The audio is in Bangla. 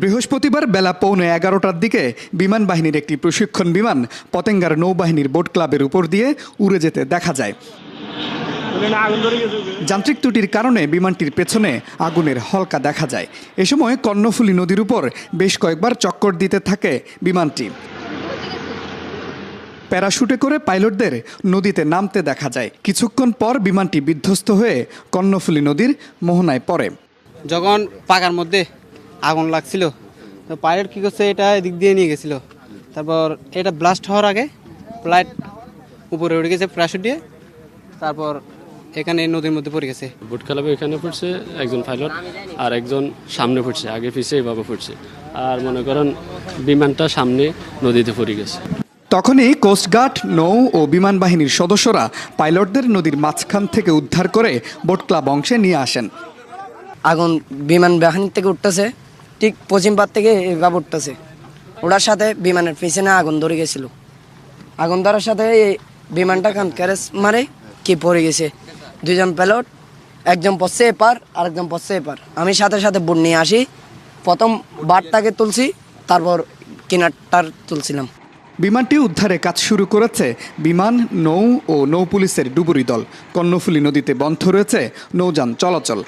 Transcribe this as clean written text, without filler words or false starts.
বৃহস্পতিবার বেলা 11:15টার দিকে বিমান বাহিনীর একটি প্রশিক্ষণ বিমান পতেঙ্গার নৌবাহিনীর বোট ক্লাবের উপর দিয়ে উড়ে যেতে দেখা যায়। যান্ত্রিক ত্রুটির কারণে বিমানটির পেছনে আগুনের হলকা দেখা যায়। এ সময় কর্ণফুলী নদীর উপর বেশ কয়েকবার চক্কর দিতে থাকে বিমানটি। প্যারাশুটে করে পাইলটদের নদীতে নামতে দেখা যায়। কিছুক্ষণ পর বিমানটি বিধ্বস্ত হয়ে কর্ণফুলী নদীর মোহনায় পড়ে। যখন পাকার মধ্যে আগুন লাগছিল তো পাইলট কী করছে, এটা এদিক দিয়ে নিয়ে গেছিলো। তারপর এটা ব্লাস্ট হওয়ার আগে ফ্লাইট উপরে উঠে গেছে প্যারাশুট দিয়ে, তারপর এখানে নদীর মধ্যে পড়ে গেছে। বোট ক্লাবে এখানে পড়ছে একজন পাইলট আর একজন সামনে পড়ছে, আগে পিছিয়ে এভাবে পড়ছে। আর মনে করেন বিমানটা সামনে নদীতে পড়ে গেছে। তখনই কোস্টগার্ড, নৌ ও বিমান বাহিনীর সদস্যরা পাইলটদের নদীর মাঝখান থেকে উদ্ধার করে বোট ক্লাব অংশে নিয়ে আসেন। আগুন বিমান বাহিনী থেকে উঠতেছে, ঠিক পশ্চিম পার থেকে এভাবে উঠতেছে। ওটার সাথে বিমানের পিছনে আগুন ধরে গেছিল। আগুন ধরার সাথে এই বিমানটা ক্যারেজ মারে কি পড়ে গেছে। দুইজন পাইলট, একজন পড়ছে এপার আর একজন পড়ছে এপার। আমি সাথে সাথে বোট নিয়ে আসি, প্রথম বারটাকে তুলছি, তারপর কিনারটার তুলছিলাম। বিমানটি উদ্ধারে কাজ শুরু করেছে বিমান, নৌ ও নৌ পুলিশের ডুবুরি দল। কর্ণফুলী নদীতে বন্ধ রয়েছে নৌযান চলাচল।